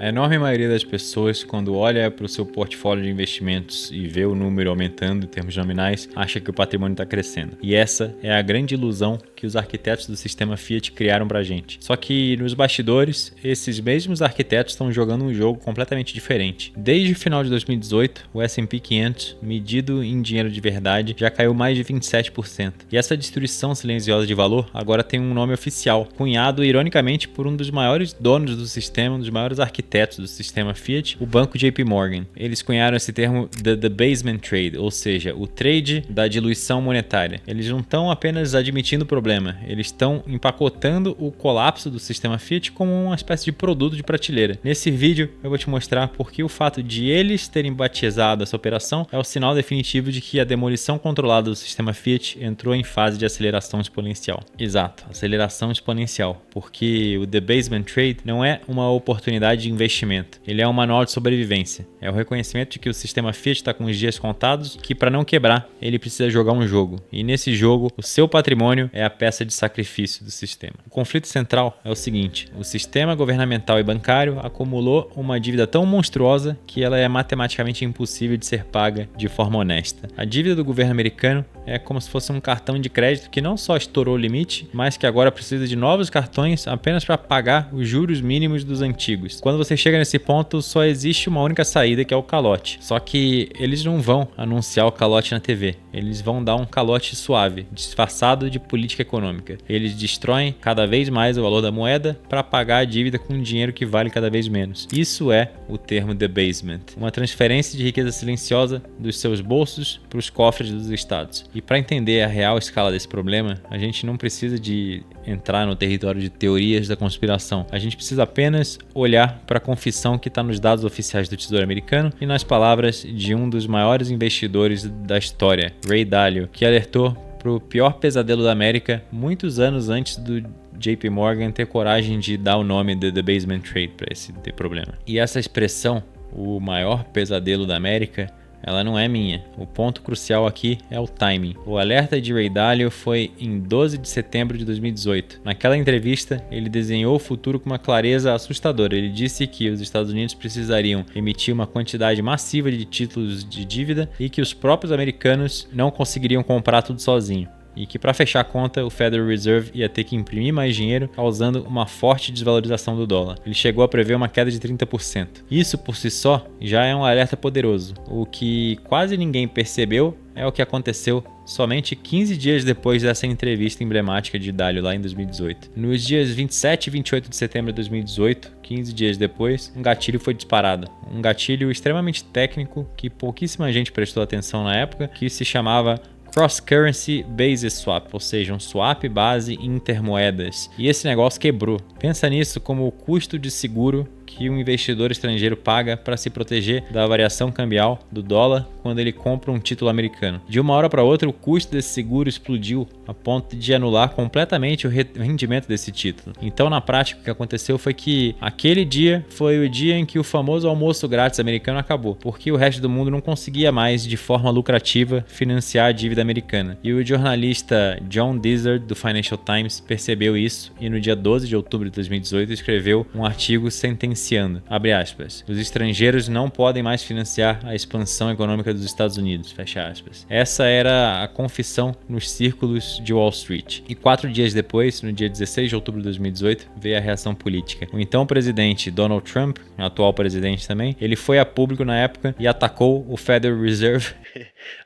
A enorme maioria das pessoas, quando olha para o seu portfólio de investimentos e vê o número aumentando em termos nominais, acha que o patrimônio está crescendo. E essa é a grande ilusão que os arquitetos do sistema Fiat criaram para a gente. Só que nos bastidores, esses mesmos arquitetos estão jogando um jogo completamente diferente. Desde o final de 2018, o S&P 500, medido em dinheiro de verdade, já caiu mais de 27%. E essa destruição silenciosa de valor agora tem um nome oficial, cunhado ironicamente por um dos maiores donos do sistema, um dos maiores arquitetos do sistema Fiat, o banco JP Morgan. Eles cunharam esse termo The Basement Trade, ou seja, o trade da diluição monetária. Eles não estão apenas admitindo o problema, eles estão empacotando o colapso do sistema Fiat como uma espécie de produto de prateleira. Nesse vídeo eu vou te mostrar por que o fato de eles terem batizado essa operação é o sinal definitivo de que a demolição controlada do sistema Fiat entrou em fase de aceleração exponencial. Exato, aceleração exponencial, porque o The Basement Trade não é uma oportunidade de investimento, ele é um manual de sobrevivência. É o reconhecimento de que o sistema Fiat está com os dias contados, que para não quebrar, ele precisa jogar um jogo. E nesse jogo, o seu patrimônio é a peça de sacrifício do sistema. O conflito central é o seguinte: o sistema governamental e bancário acumulou uma dívida tão monstruosa que ela é matematicamente impossível de ser paga de forma honesta. A dívida do governo americano é como se fosse um cartão de crédito que não só estourou o limite, mas que agora precisa de novos cartões apenas para pagar os juros mínimos dos antigos. Quando você chega nesse ponto, só existe uma única saída, que é o calote. Só que eles não vão anunciar o calote na TV. Eles vão dar um calote suave, disfarçado de política econômica. Eles destroem cada vez mais o valor da moeda para pagar a dívida com dinheiro que vale cada vez menos. Isso é o termo debasement, uma transferência de riqueza silenciosa dos seus bolsos para os cofres dos estados. E para entender a real escala desse problema, a gente não precisa de entrar no território de teorias da conspiração. A gente precisa apenas olhar para a confissão que está nos dados oficiais do Tesouro Americano e nas palavras de um dos maiores investidores da história, Ray Dalio, que alertou para o pior pesadelo da América muitos anos antes do JP Morgan ter coragem de dar o nome de The Basement Trade para esse problema. E essa expressão, o maior pesadelo da América, ela não é minha. O ponto crucial aqui é o timing. O alerta de Ray Dalio foi em 12 de setembro de 2018. Naquela entrevista, ele desenhou o futuro com uma clareza assustadora. Ele disse que os Estados Unidos precisariam emitir uma quantidade massiva de títulos de dívida e que os próprios americanos não conseguiriam comprar tudo sozinho. E que para fechar a conta, o Federal Reserve ia ter que imprimir mais dinheiro, causando uma forte desvalorização do dólar. Ele chegou a prever uma queda de 30%. Isso por si só já é um alerta poderoso. O que quase ninguém percebeu é o que aconteceu somente 15 dias depois dessa entrevista emblemática de Dalio lá em 2018. Nos dias 27 e 28 de setembro de 2018, 15 dias depois, um gatilho foi disparado. Um gatilho extremamente técnico que pouquíssima gente prestou atenção na época, que se chamava Cross Currency Basis Swap, ou seja, um swap base intermoedas. E esse negócio quebrou. Pensa nisso como o custo de seguro que um investidor estrangeiro paga para se proteger da variação cambial do dólar quando ele compra um título americano. De uma hora para outra, o custo desse seguro explodiu a ponto de anular completamente o rendimento desse título. Então, na prática, o que aconteceu foi que aquele dia foi o dia em que o famoso almoço grátis americano acabou, porque o resto do mundo não conseguia mais, de forma lucrativa, financiar a dívida americana. E o jornalista John Dizard, do Financial Times, percebeu isso e no dia 12 de outubro de 2018 escreveu um artigo sentenciando, abre aspas, os estrangeiros não podem mais financiar a expansão econômica dos Estados Unidos, fecha aspas. Essa era a confissão nos círculos de Wall Street. E 4 dias depois, no dia 16 de outubro de 2018, veio a reação política. O então presidente Donald Trump, atual presidente também, ele foi a público na época e atacou o Federal Reserve.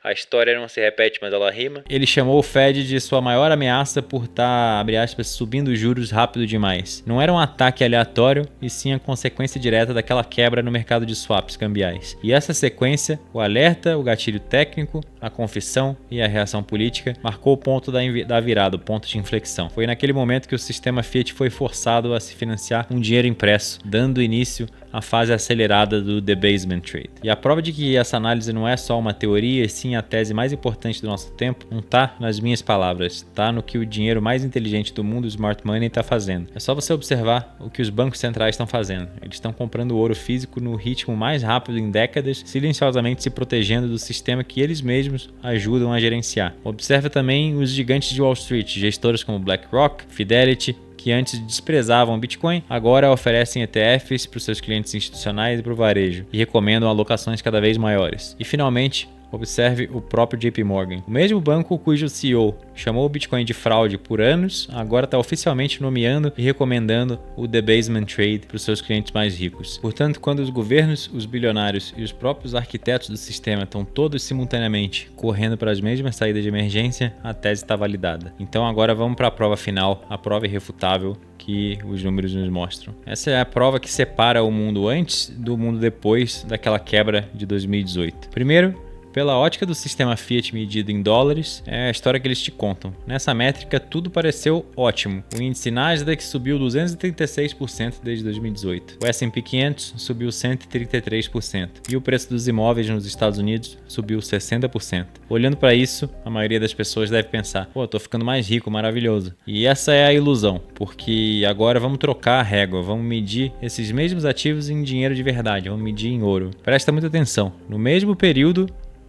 A história não se repete, mas ela rima. Ele chamou o Fed de sua maior ameaça por estar, abre aspas, subindo os juros rápido demais. Não era um ataque aleatório, e sim a consequência direta daquela quebra no mercado de swaps cambiais. E essa sequência, o alerta, o gatilho técnico, a confissão e a reação política, marcou o ponto da virada, o ponto de inflexão. Foi naquele momento que o sistema Fiat foi forçado a se financiar com dinheiro impresso, dando início à fase acelerada do debasement trade. E a prova de que essa análise não é só uma teoria, e sim a tese mais importante do nosso tempo, não está nas minhas palavras, está no que o dinheiro mais inteligente do mundo, o smart money, está fazendo. É só você observar o que os bancos centrais estão fazendo. Eles estão comprando ouro físico no ritmo mais rápido em décadas, silenciosamente se protegendo do sistema que eles mesmos ajudam a gerenciar. Observe também os gigantes de Wall Street, gestoras como BlackRock, Fidelity, que antes desprezavam o Bitcoin, agora oferecem ETFs para os seus clientes institucionais e para o varejo e recomendam alocações cada vez maiores. E finalmente, observe o próprio JP Morgan. O mesmo banco cujo CEO chamou o Bitcoin de fraude por anos, agora está oficialmente nomeando e recomendando o debasement trade para os seus clientes mais ricos. Portanto, quando os governos, os bilionários e os próprios arquitetos do sistema estão todos simultaneamente correndo para as mesmas saídas de emergência, a tese está validada. Então agora vamos para a prova final, a prova irrefutável que os números nos mostram. Essa é a prova que separa o mundo antes do mundo depois daquela quebra de 2018. Primeiro, pela ótica do sistema Fiat medido em dólares, é a história que eles te contam. Nessa métrica, tudo pareceu ótimo. O índice Nasdaq subiu 236% desde 2018. O S&P 500 subiu 133%. E o preço dos imóveis nos Estados Unidos subiu 60%. Olhando para isso, a maioria das pessoas deve pensar: pô, tô ficando mais rico, maravilhoso. E essa é a ilusão, porque agora vamos trocar a régua, vamos medir esses mesmos ativos em dinheiro de verdade, vamos medir em ouro. Presta muita atenção. No mesmo período,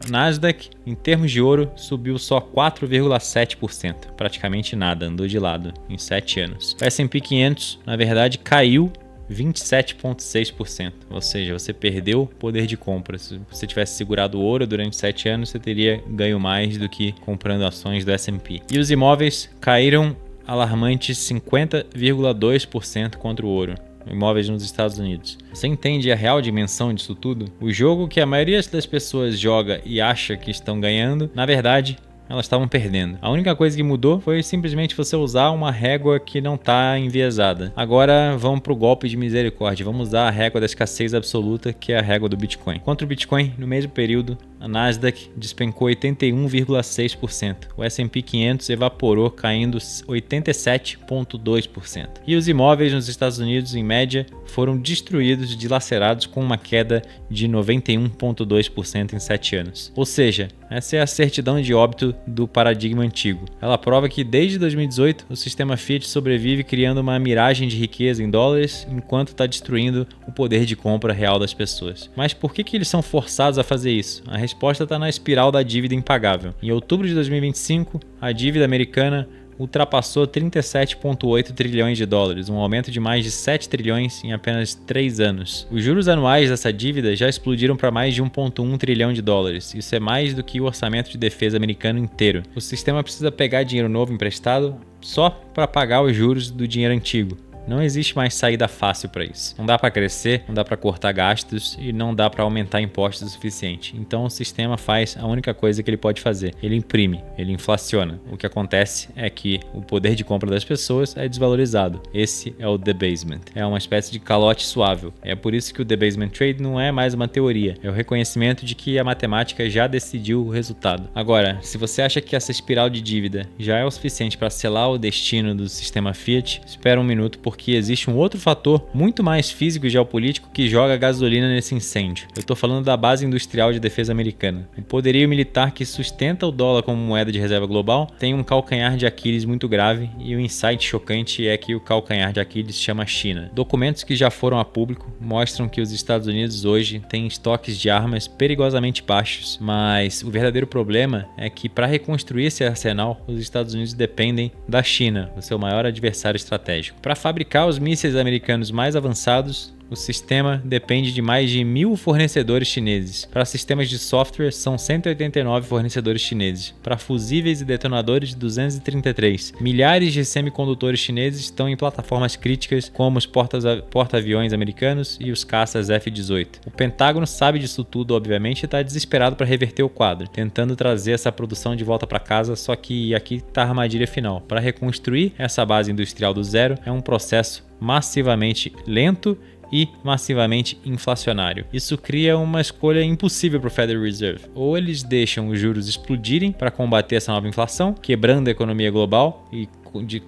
Nasdaq, em termos de ouro, subiu só 4,7%, praticamente nada, andou de lado em 7 anos. O S&P 500, na verdade, caiu 27,6%, ou seja, você perdeu poder de compra. Se você tivesse segurado ouro durante 7 anos, você teria ganho mais do que comprando ações do S&P. E os imóveis caíram alarmantes 50,2% contra o ouro. Imóveis nos Estados Unidos. Você entende a real dimensão disso tudo? O jogo que a maioria das pessoas joga e acha que estão ganhando, na verdade, elas estavam perdendo. A única coisa que mudou foi simplesmente você usar uma régua que não está enviesada. Agora vamos para o golpe de misericórdia. Vamos usar a régua da escassez absoluta, que é a régua do Bitcoin. Contra o Bitcoin, no mesmo período, a Nasdaq despencou 81,6%. O S&P 500 evaporou, caindo 87,2%. E os imóveis nos Estados Unidos, em média, foram destruídos, dilacerados, com uma queda de 91,2% em 7 anos. Ou seja, essa é a certidão de óbito do paradigma antigo. Ela prova que desde 2018 o sistema Fiat sobrevive criando uma miragem de riqueza em dólares enquanto está destruindo o poder de compra real das pessoas. Mas por que eles são forçados a fazer isso? A resposta está na espiral da dívida impagável. Em outubro de 2025, a dívida americana ultrapassou 37,8 trilhões de dólares, um aumento de mais de 7 trilhões em apenas 3 anos. Os juros anuais dessa dívida já explodiram para mais de 1,1 trilhão de dólares. Isso é mais do que o orçamento de defesa americano inteiro. O sistema precisa pegar dinheiro novo emprestado só para pagar os juros do dinheiro antigo. Não existe mais saída fácil para isso. Não dá para crescer, não dá para cortar gastos e não dá para aumentar impostos o suficiente. Então o sistema faz a única coisa que ele pode fazer. Ele imprime, ele inflaciona. O que acontece é que o poder de compra das pessoas é desvalorizado. Esse é o debasement. É uma espécie de calote suave. É por isso que o debasement trade não é mais uma teoria. É o reconhecimento de que a matemática já decidiu o resultado. Agora, se você acha que essa espiral de dívida já é o suficiente para selar o destino do sistema Fiat, espera um minuto, porque existe um outro fator muito mais físico e geopolítico que joga gasolina nesse incêndio. Eu estou falando da base industrial de defesa americana. O poderio militar que sustenta o dólar como moeda de reserva global tem um calcanhar de Aquiles muito grave, e o insight chocante é que o calcanhar de Aquiles se chama China. Documentos que já foram a público mostram que os Estados Unidos hoje têm estoques de armas perigosamente baixos, mas o verdadeiro problema é que para reconstruir esse arsenal, os Estados Unidos dependem da China, o seu maior adversário estratégico. Para fabricar os mísseis americanos mais avançados, o sistema depende de mais de 1.000 fornecedores chineses. Para sistemas de software, são 189 fornecedores chineses. Para fusíveis e detonadores, 233. Milhares de semicondutores chineses estão em plataformas críticas, como os porta-aviões americanos e os caças F-18. O Pentágono sabe disso tudo, obviamente, e está desesperado para reverter o quadro, tentando trazer essa produção de volta para casa, só que aqui está a armadilha final. Para reconstruir essa base industrial do zero, é um processo massivamente lento e massivamente inflacionário. Isso cria uma escolha impossível para o Federal Reserve. Ou eles deixam os juros explodirem para combater essa nova inflação, quebrando a economia global e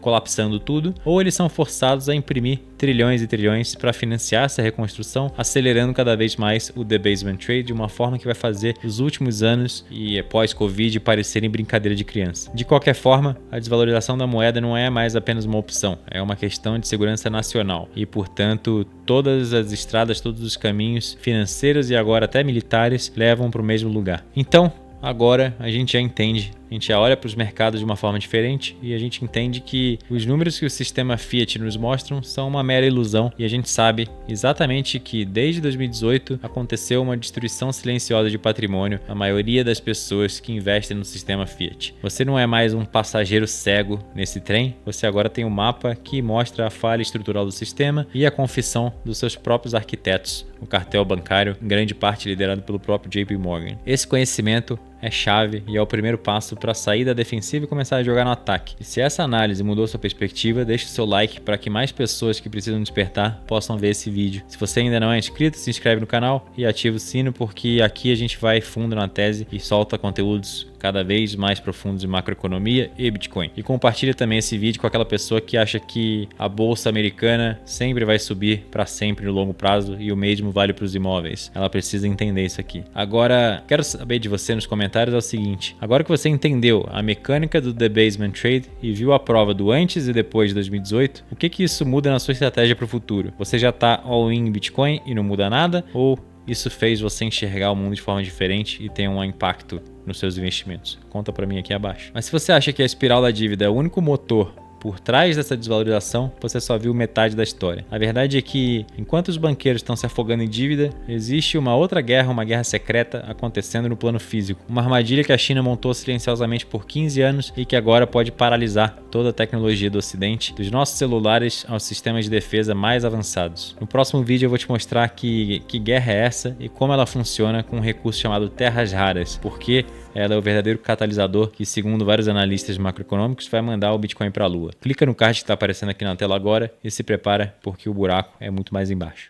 colapsando tudo, ou eles são forçados a imprimir trilhões e trilhões para financiar essa reconstrução, acelerando cada vez mais o debasement trade de uma forma que vai fazer os últimos anos e pós-Covid parecerem brincadeira de criança. De qualquer forma, a desvalorização da moeda não é mais apenas uma opção, é uma questão de segurança nacional e, portanto, todas as estradas, todos os caminhos financeiros e agora até militares levam para o mesmo lugar. Então, agora a gente já entende a gente já olha para os mercados de uma forma diferente e a gente entende que os números que o sistema Fiat nos mostram são uma mera ilusão, e a gente sabe exatamente que desde 2018 aconteceu uma destruição silenciosa de patrimônio a maioria das pessoas que investem no sistema Fiat. Você não é mais um passageiro cego nesse trem, você agora tem um mapa que mostra a falha estrutural do sistema e a confissão dos seus próprios arquitetos, o cartel bancário, em grande parte liderado pelo próprio JP Morgan. Esse conhecimento é chave e é o primeiro passo para sair da defensiva e começar a jogar no ataque. E se essa análise mudou sua perspectiva, deixe seu like para que mais pessoas que precisam despertar possam ver esse vídeo. Se você ainda não é inscrito, se inscreve no canal e ativa o sino, porque aqui a gente vai fundo na tese e solta conteúdos cada vez mais profundos em macroeconomia e Bitcoin. E compartilha também esse vídeo com aquela pessoa que acha que a bolsa americana sempre vai subir para sempre no longo prazo e o mesmo vale para os imóveis. Ela precisa entender isso aqui. Agora, quero saber de você nos comentários é o seguinte: agora que você entendeu a mecânica do debasement trade e viu a prova do antes e depois de 2018, o que isso muda na sua estratégia para o futuro? Você já está all-in em Bitcoin e não muda nada? Ou isso fez você enxergar o mundo de forma diferente e tem um impacto nos seus investimentos? Conta para mim aqui abaixo. Mas se você acha que a espiral da dívida é o único motor por trás dessa desvalorização, você só viu metade da história. A verdade é que, enquanto os banqueiros estão se afogando em dívida, existe uma outra guerra, uma guerra secreta acontecendo no plano físico. Uma armadilha que a China montou silenciosamente por 15 anos e que agora pode paralisar toda a tecnologia do Ocidente, dos nossos celulares aos sistemas de defesa mais avançados. No próximo vídeo eu vou te mostrar que guerra é essa e como ela funciona com um recurso chamado terras raras, porque ela é o verdadeiro catalisador que, segundo vários analistas macroeconômicos, vai mandar o Bitcoin para a lua. Clica no card que está aparecendo aqui na tela agora e se prepara, porque o buraco é muito mais embaixo.